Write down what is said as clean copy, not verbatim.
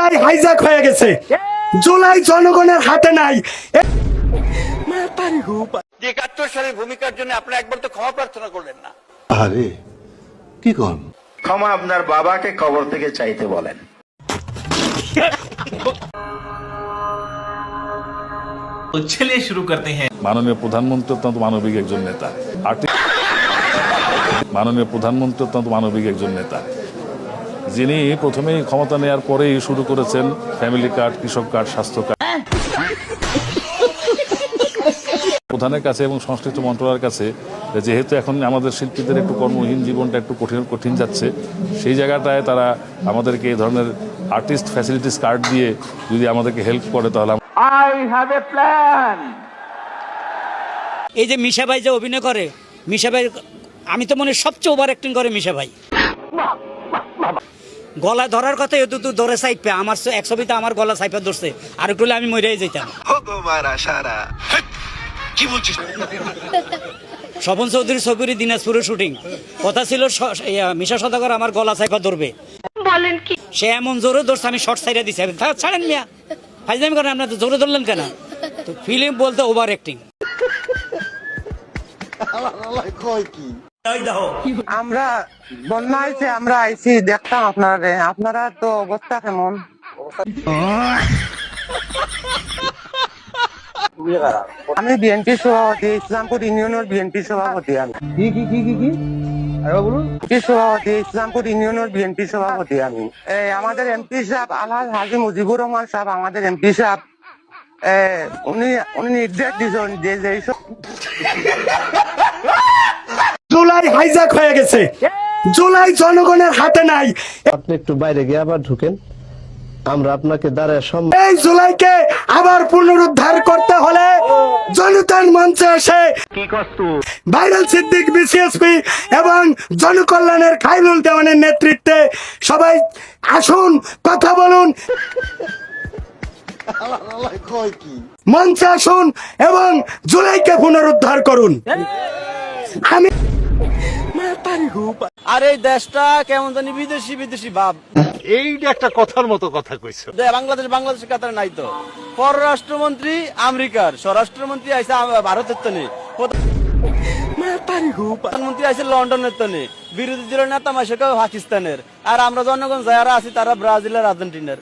July hijack হয়ে গেছে, জুলাই জনগণের হাতে নাই। ৭১ সালের ভূমিকার জন্য আপনারা একবার তো ক্ষমা প্রার্থনা করলেন না। আরে কি কন? ক্ষমা আপনার বাবাকে কবর থেকে চাইতে বলেন। तो चलिए शुरू करते हैं। মাননীয় প্রধানমন্ত্রী অত্যন্ত মানবিক একজন নেতা। মাননীয় প্রধানমন্ত্রী অত্যন্ত মানবিক একজন নেতা, যিনি প্রথমেই ক্ষমতা নেওয়ার পরেই শুরু করেছেন ফ্যামিলি কার্ড, কৃষক কার্ড, স্বাস্থ্য কার্ড। প্রধানের কাছে এবং সংশ্লিষ্ট মন্ত্রণালয়ের কাছে, যেহেতু এখন আমাদের শিল্পীদের একটু কর্মহীন জীবনটা একটু কঠিন যাচ্ছে, সেই জায়গাটায় তারা আমাদেরকে এই ধরনের আর্টিস্ট ফ্যাসিলিটিস কার্ড দিয়ে যদি আমাদেরকে হেল্প করে, তাহলে এই যে মিশা ভাই যে অভিনয় করে, মিশা ভাই আমি তো মনে সবচেয়ে ওভার অ্যাক্টিং করে মিশা ভাই। গলা ধরার কথা এত তো ধরে সাইপে আমার এক ছবিতে আমার গলা সাইপে ধরছে, আর একটু হলে আমি মরে যেতাম। কি বলছিস? স্বপন চৌধুরী ছবির দিনাজপুরের শুটিং, কথা ছিল মিশা সদাগর আমার গলা সাইপা ধরবে, বলেন কি সে এমন জোরে ধরছে আমি শর্ট সাইডে দিছি। ছাড়েন মিয়া, ফাইজলামি করেন, আপনার তো জোরে ধরলেন কেন? তো ফিল্ম বলতে ওভার অ্যাক্টিং। আমরা বন্যা হয়েছে, আমরা আইছি দেখতাম আপনারা তো অবস্থা কেমন। আমি বিএনপি সভাপতি, ইসলামপুর ইউনিয়নের বিএনপি সভাপতি। আমি সভাপতি, ইসলামপুর ইউনিয়নের বিএনপি সভাপতি। আমি আমাদের এমপি সাহেব আলহাজ হাজী মুজিবুর রহমান সাহেব, আমাদের এমপি সাহেব, উনি নির্দেশ দিয়েছেন যে এইসব জুলাই হাইজ্যাক হয়ে গেছে, জুলাই জনগণের হাতে নাই। আপনি একটু বাইরে গিয়ে আবার ঢুকেন, আমরা আপনাকে দাঁড়ায় এই জুলাইকে আবার পুনরুদ্ধার করতে হলে জনতার মঞ্চে এসে ভাইরাল সিদ্দিক, বিসিএসপি এবং জনকল্যাণের খাইরুল দেওয়ানের নেতৃত্বে সবাই আসুন, কথা বলুন, মঞ্চে আসুন এবং জুলাইকে পুনরুদ্ধার করুন। আমি আর এই দেশটা কেমন জানি বিদেশি বিদেশি ভাব। এইটা একটা কথার মতো কথা কইছো। বাংলাদেশের কাতারে নাই তো। পররাষ্ট্রমন্ত্রী আমেরিকার, স্বরাষ্ট্রমন্ত্রী আইসা ভারতের তনে, প্রধানমন্ত্রী আইসে লন্ডনের তনে, বিরোধী দলের নেতা মাসে পাকিস্তানের, আর আমরা জনগণ যারা আছি তারা ব্রাজিলের, আর্জেন্টিনার।